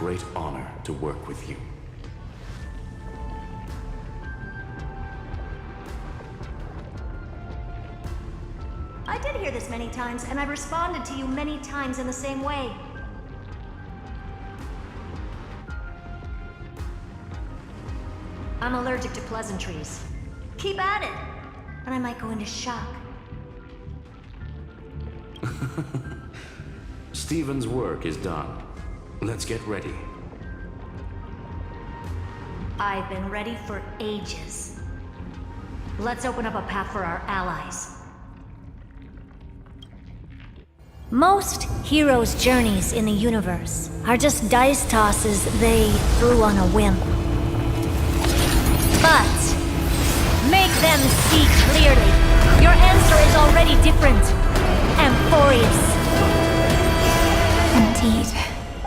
great honor to work with you. I did hear this many times, and I've responded to you many times in the same way. I'm allergic to pleasantries. Keep at it, and I might go into shock. Steven's work is done. Let's get ready. I've been ready for ages. Let's open up a path for our allies. Most heroes' journeys in the universe are just dice tosses they threw on a whim. But make them see clearly. Your answer is already different. Amphorius. Indeed,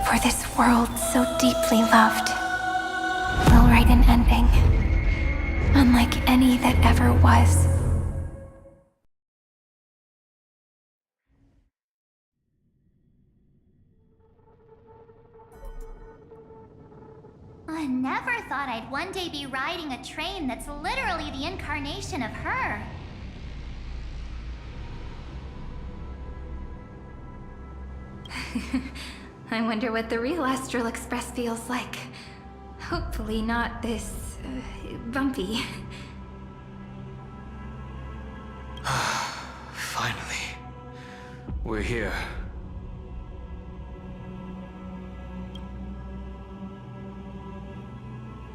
for this world so deeply loved, we'll write an ending, unlike any that ever was. I never thought I'd one day be riding a train that's literally the incarnation of her. I wonder what the real Astral Express feels like. Hopefully not this, bumpy. Finally. We're here.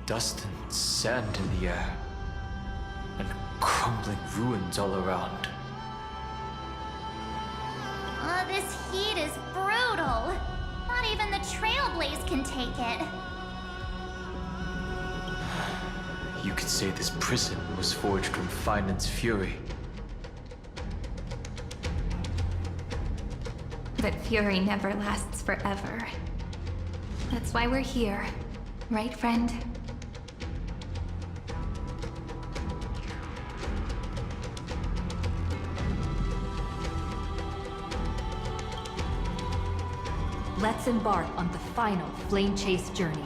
Dust and sand in the air. And crumbling ruins all around. This heat is brutal. Not even the Trailblaze can take it. You could say this prison was forged from Finance fury. But fury never lasts forever. That's why we're here. Right, friend? Let's embark on the final flame chase journey.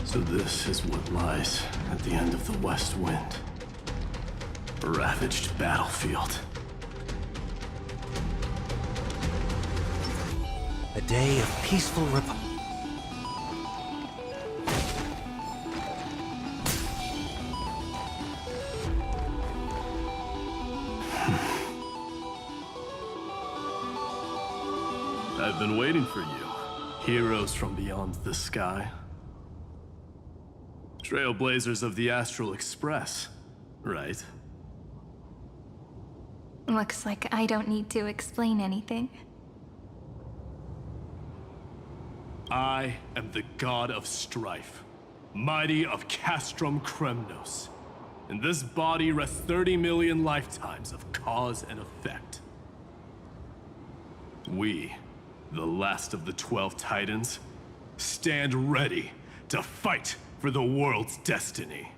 So this is what lies at the end of the West Wind. A ravaged battlefield. A day of peaceful I've been waiting for you. Heroes from beyond the sky. Trailblazers of the Astral Express, right? Looks like I don't need to explain anything. I am the god of strife, mighty of Castrum Kremnos. In this body rests 30 million lifetimes of cause and effect. We, the last of the 12 Titans, stand ready to fight for the world's destiny.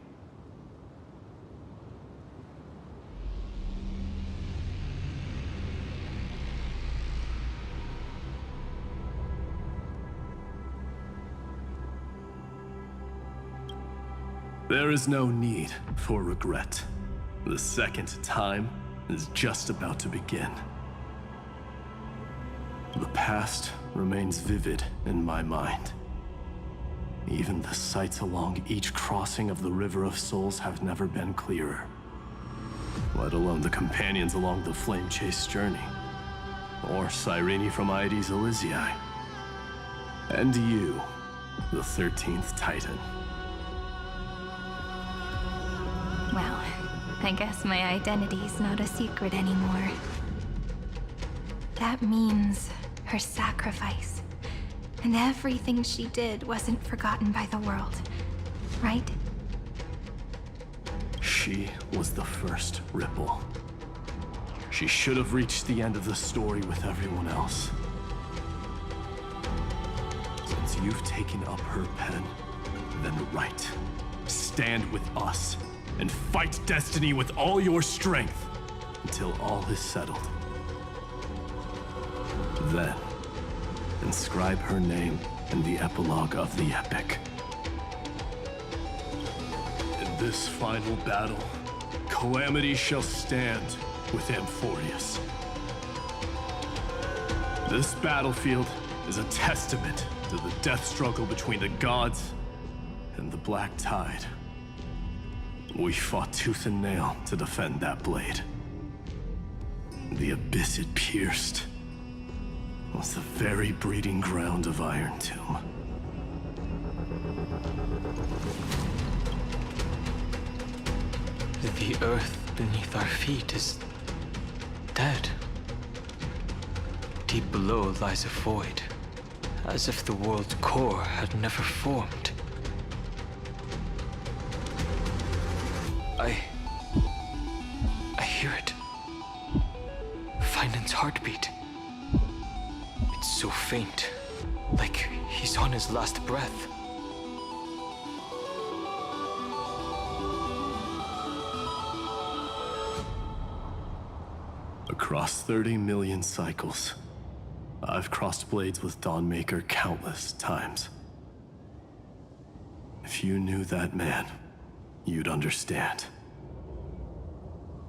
There is no need for regret. The second time is just about to begin. The past remains vivid in my mind. Even the sights along each crossing of the River of Souls have never been clearer. Let alone the companions along the Flame Chase journey. or Cyrene from Aedes Elysiae. And you, the 13th Titan. Well, I guess my identity's not a secret anymore. That means her sacrifice and everything she did wasn't forgotten by the world, right? She was the first ripple. She should have reached the end of the story with everyone else. Since you've taken up her pen, then write. Stand with us and fight destiny with all your strength until all is settled. Then, inscribe her name in the epilogue of the epic. In this final battle, Calamity shall stand with Amphorius. This battlefield is a testament to the death struggle between the gods and the Black Tide. We fought tooth and nail to defend that blade. The abyss it pierced was the very breeding ground of Iron Tomb. The earth beneath our feet is dead. Deep below lies a void, as if the world's core had never formed. I hear it. Finen's heartbeat. It's so faint, like he's on his last breath. Across 30 million cycles, I've crossed blades with Dawnmaker countless times. If you knew that man, you'd understand.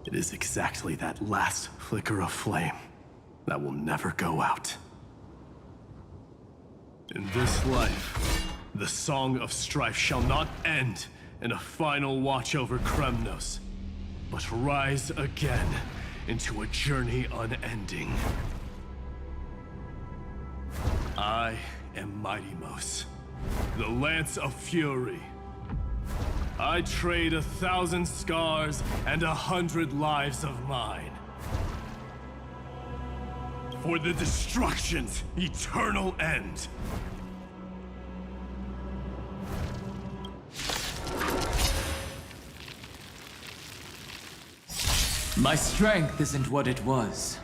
It is exactly that last flicker of flame that will never go out. In this life, the Song of Strife shall not end in a final watch over Kremnos, but rise again into a journey unending. I am Mighty-Mos, the Lance of Fury. I trade 1,000 scars and 100 lives of mine for the destruction's eternal end. My strength isn't what it was.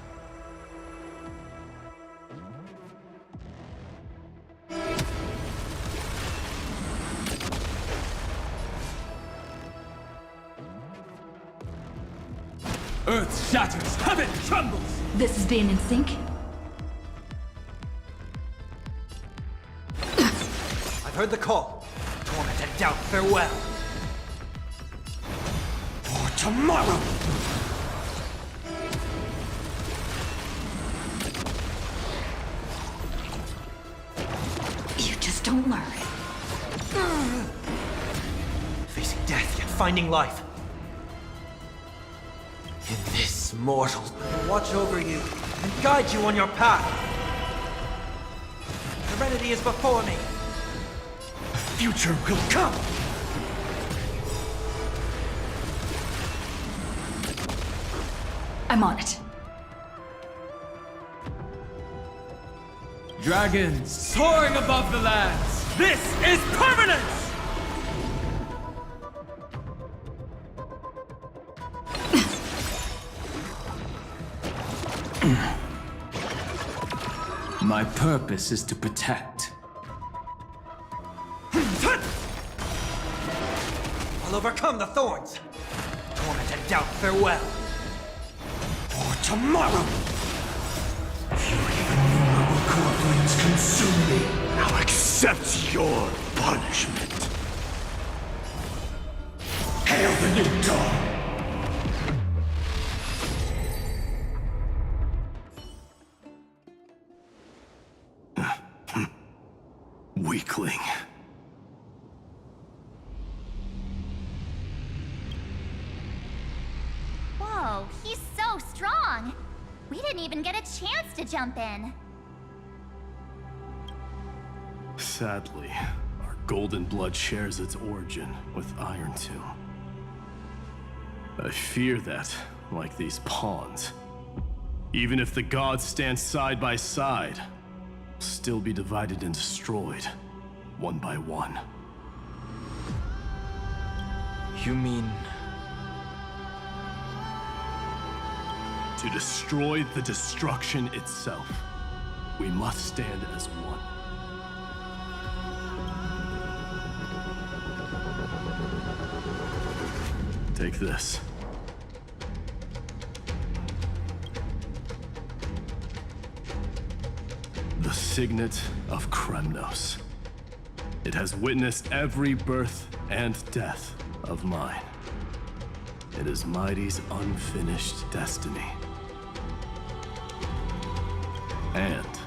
Earth shatters, heaven trembles! This is being in sync? I've heard the call. Torment and doubt, farewell. For tomorrow! You just don't learn. Facing death, yet finding life. In this mortal, watch over you and guide you on your path. Serenity is before me. The future will come. I'm on it. Dragons soaring above the lands! This is permanence! My purpose is to protect. I'll overcome the thorns. Torment and doubt, farewell. For tomorrow! Core flames consume me. I'll accept your punishment. Hail the new dawn! Weakling. Whoa, he's so strong! We didn't even get a chance to jump in. Sadly, our golden blood shares its origin with Iron Tomb. I fear that, like these pawns, even if the gods stand side by side, we'll still be divided and destroyed, one by one. You mean... To destroy the destruction itself, we must stand as one. Take this. The signet of Kremnos. It has witnessed every birth and death of mine. It is Mighty's unfinished destiny. And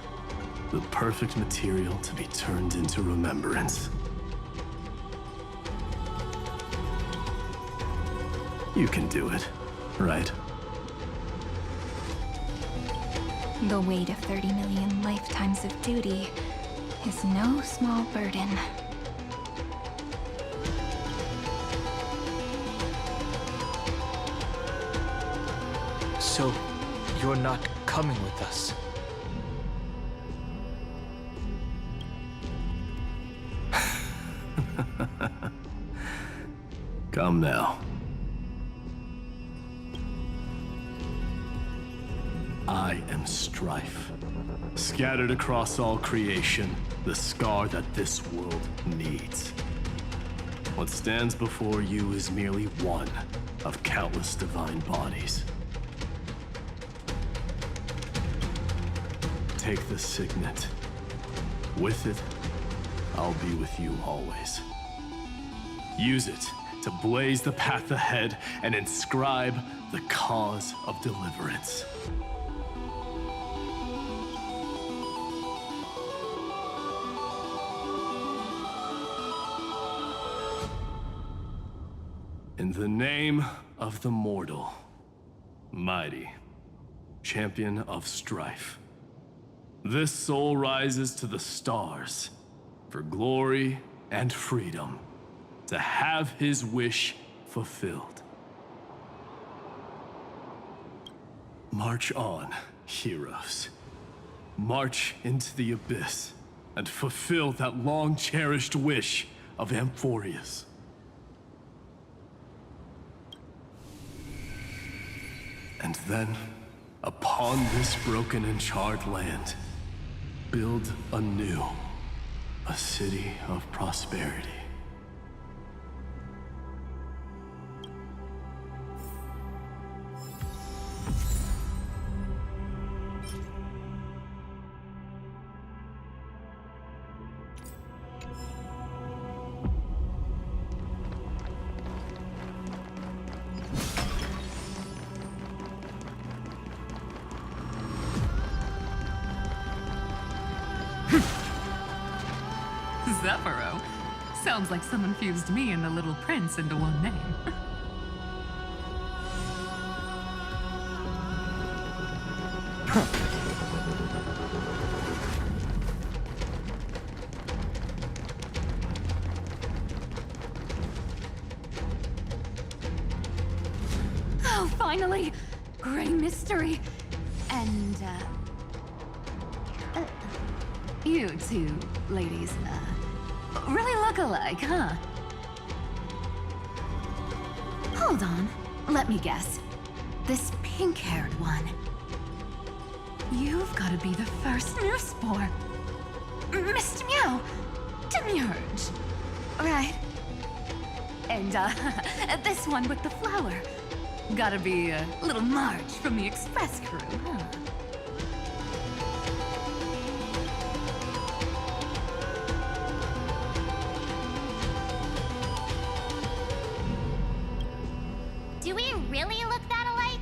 the perfect material to be turned into remembrance. You can do it, right? The weight of 30 million lifetimes of duty is no small burden. So, you're not coming with us? Come now. I am strife. Scattered across all creation, the scar that this world needs. What stands before you is merely one of countless divine bodies. Take the signet. With it, I'll be with you always. Use it to blaze the path ahead and inscribe the cause of deliverance. In the name of the mortal, Mighty, champion of strife, this soul rises to the stars for glory and freedom, to have his wish fulfilled. March on, heroes. March into the abyss and fulfill that long-cherished wish of Amphorius. And then, upon this broken and charred land, build anew a city of prosperity. Zephyro. Sounds like someone fused me and the Little Prince into one name. Oh, finally! Gray mystery. And, you two ladies, really look alike, huh? Hold on, let me guess. This pink-haired one. You've got to be the first new spore. Mr. Meow, Demiurge. Right. And, this one with the flower. Gotta be little Marge from the Express crew, huh? Do we really look that alike?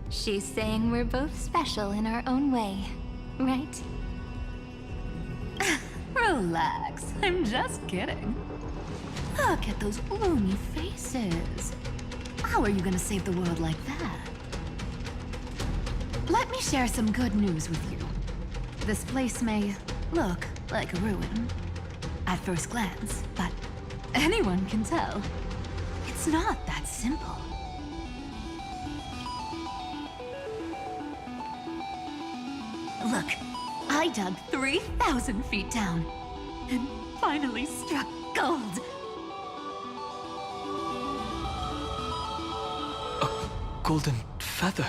She's saying we're both special in our own way, right? Relax, I'm just kidding. Look at those gloomy faces. How are you gonna save the world like that? Let me share some good news with you. This place may look like a ruin at first glance, but anyone can tell it's not that simple. Look, I dug 3,000 feet down and finally struck gold. A golden feather.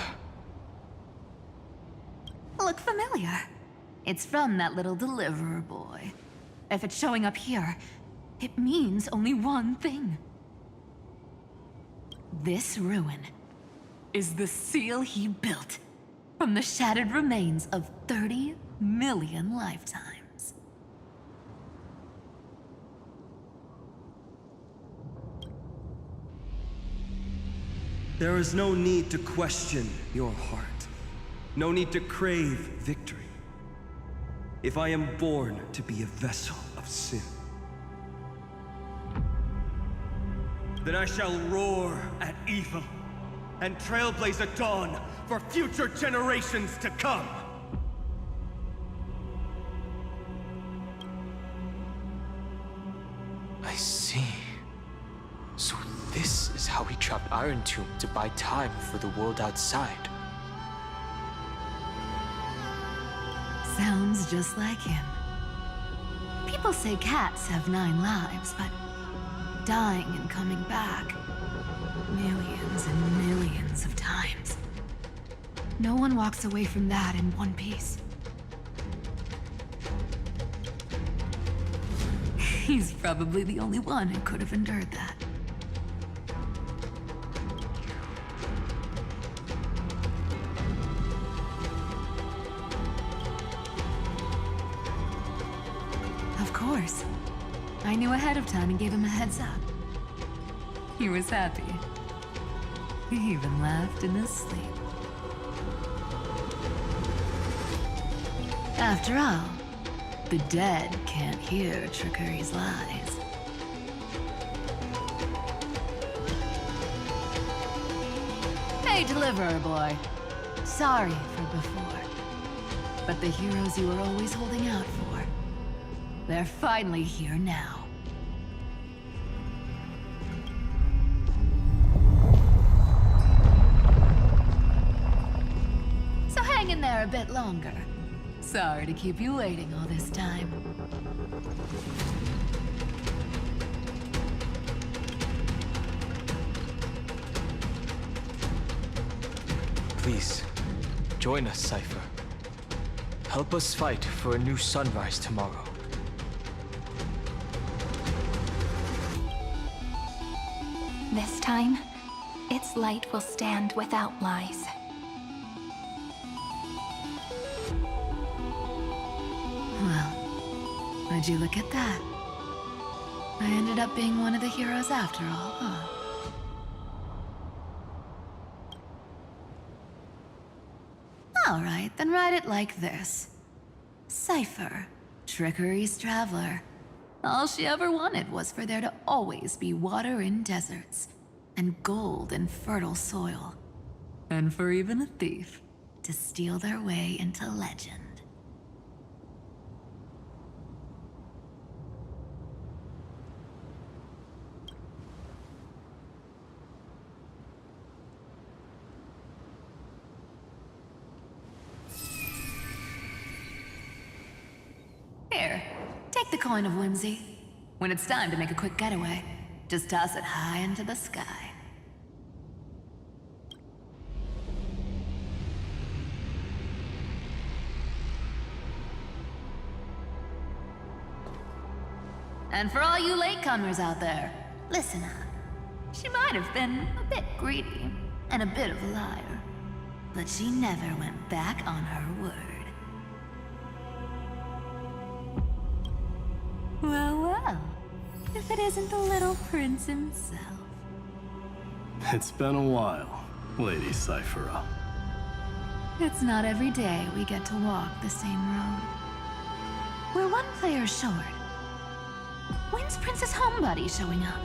Look familiar. It's from that little deliverer boy. If it's showing up here, it means only one thing. This ruin is the seal he built from the shattered remains of 30 million lifetimes. There is no need to question your heart. No need to crave victory. If I am born to be a vessel of sin, then I shall roar at evil and trailblaze a dawn for future generations to come. I see. So this is how he trapped Iron Tomb to buy time for the world outside. Sounds just like him. People say cats have 9 lives, but dying and coming back millions and millions of times. No one walks away from that in one piece. He's probably the only one who could have endured that. Of course. I knew ahead of time and gave him a heads up. He was happy. He even laughed in his sleep. After all, the dead can't hear Trickery's lies. Hey, Deliverer Boy. Sorry for before. But the heroes you were always holding out for, they're finally here now. So hang in there a bit longer. Sorry to keep you waiting all this time. Please, join us, Cypher. Help us fight for a new sunrise tomorrow. This time, its light will stand without lies. Well, would you look at that? I ended up being one of the heroes after all, huh? All right, then write it like this. Cypher, Trickery's traveler. All she ever wanted was for there to always be water in deserts, and gold in fertile soil. And for even a thief to steal their way into legend. Here, take the coin of whimsy. When it's time to make a quick getaway, just toss it high into the sky. And for all you latecomers out there, listen up. She might have been a bit greedy and a bit of a liar, but she never went back on her word. Well, well, if it isn't the little prince himself. It's been a while, Lady Cyphera. It's not every day we get to walk the same road. We're one player short. When's Princess Homebody showing up?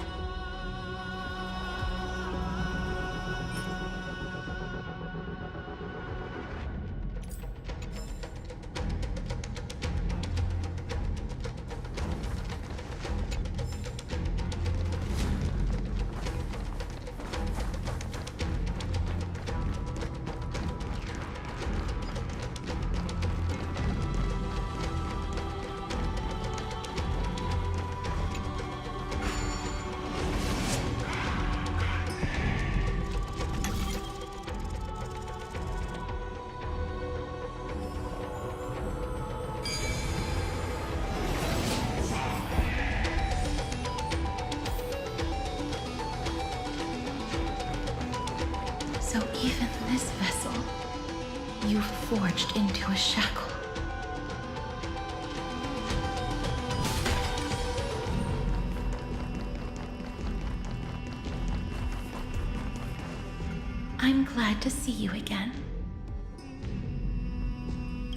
Even this vessel, you've forged into a shackle. I'm glad to see you again,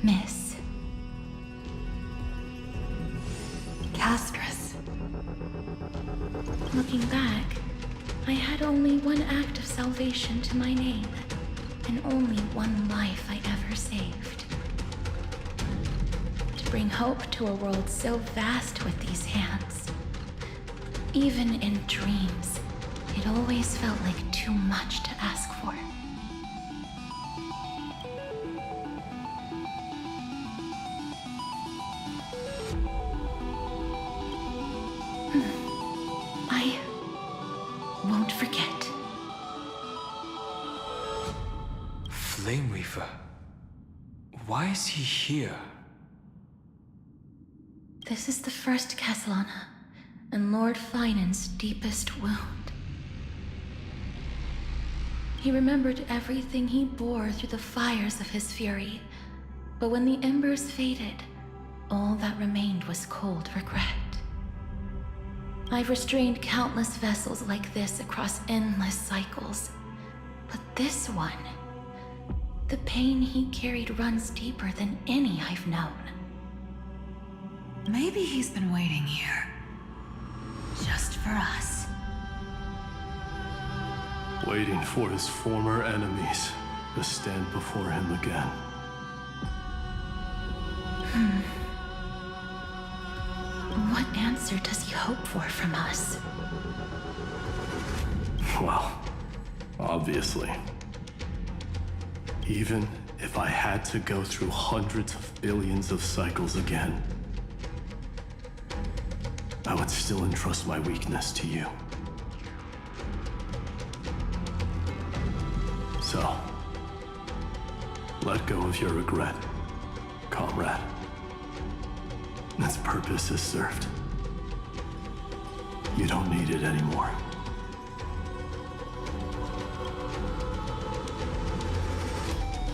Miss Castress. Looking back, I had only one act of salvation to my name, and only one life I ever saved. To bring hope to a world so vast with these hands. Even in dreams, it always felt like too much to ask for. I won't forget. Flame Reaver. Why is he here? This is the first Castellana, and Lord Finan's deepest wound. He remembered everything he bore through the fires of his fury, but when the embers faded, all that remained was cold regret. I've restrained countless vessels like this across endless cycles, but this one, the pain he carried runs deeper than any I've known. Maybe he's been waiting here. Just for us. Waiting for his former enemies to stand before him again. What answer does he hope for from us? Well, obviously. Even if I had to go through hundreds of billions of cycles again, I would still entrust my weakness to you. So, let go of your regret, comrade. Its purpose is served. You don't need it anymore.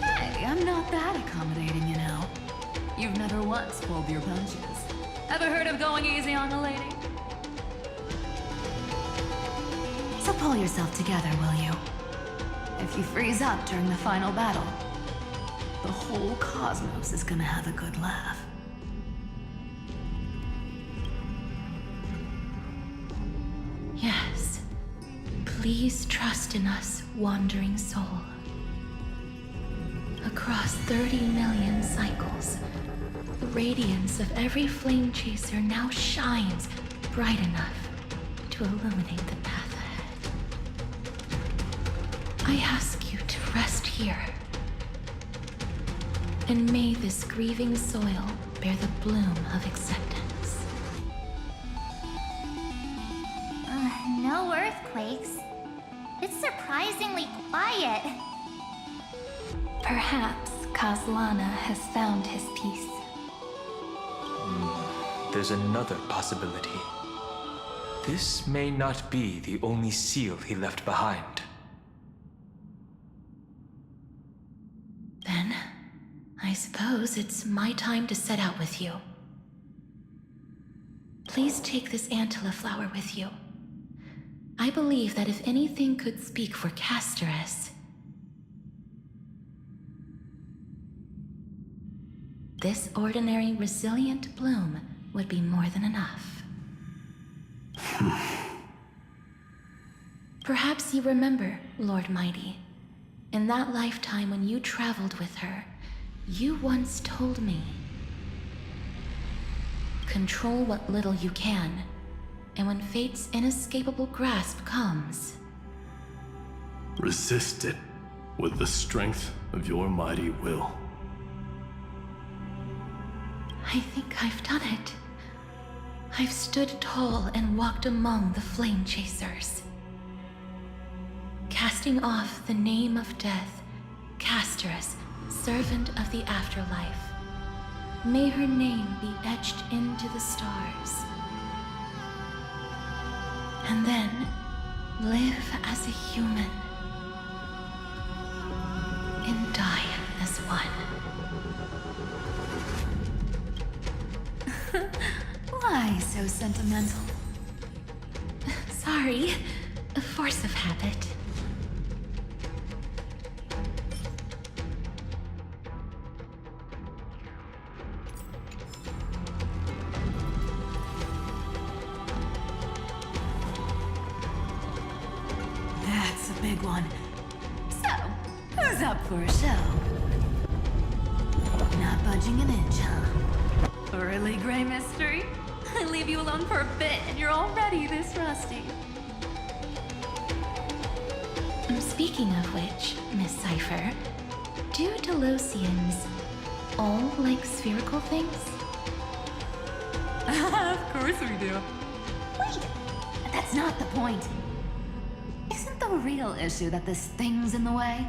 Hey, I'm not that accommodating, you know. You've never once pulled your punches. Ever heard of going easy on a lady? So pull yourself together, will you? If you freeze up during the final battle, the whole cosmos is gonna have a good laugh. Yes. Please trust in us, wandering soul. Across 30 million cycles, the radiance of every flame chaser now shines bright enough to illuminate the path ahead. I ask you to rest here. And may this grieving soil bear the bloom of acceptance. No earthquakes. It's surprisingly quiet. Perhaps Castellana has found his peace. There's another possibility. This may not be the only seal he left behind. Then, I suppose it's my time to set out with you. Please take this Antilla flower with you. I believe that if anything could speak for Castress, this ordinary, resilient bloom would be more than enough. Perhaps you remember, Lord Mighty, in that lifetime when you traveled with her, you once told me, control what little you can, and when fate's inescapable grasp comes, resist it with the strength of your mighty will. I think I've done it. I've stood tall and walked among the flame chasers. Casting off the name of death, Castress, servant of the afterlife. May her name be etched into the stars. And then live as a human. one. Why so sentimental? Sorry, a force of habit. That's a big one. So, who's up for a show? Not budging an inch, huh? Early gray mystery? I leave you alone for a bit and you're already this rusty. Speaking of which, Miss Cypher, do Delosians all like spherical things? Of course we do. Wait, that's not the point. Isn't the real issue that this thing's in the way?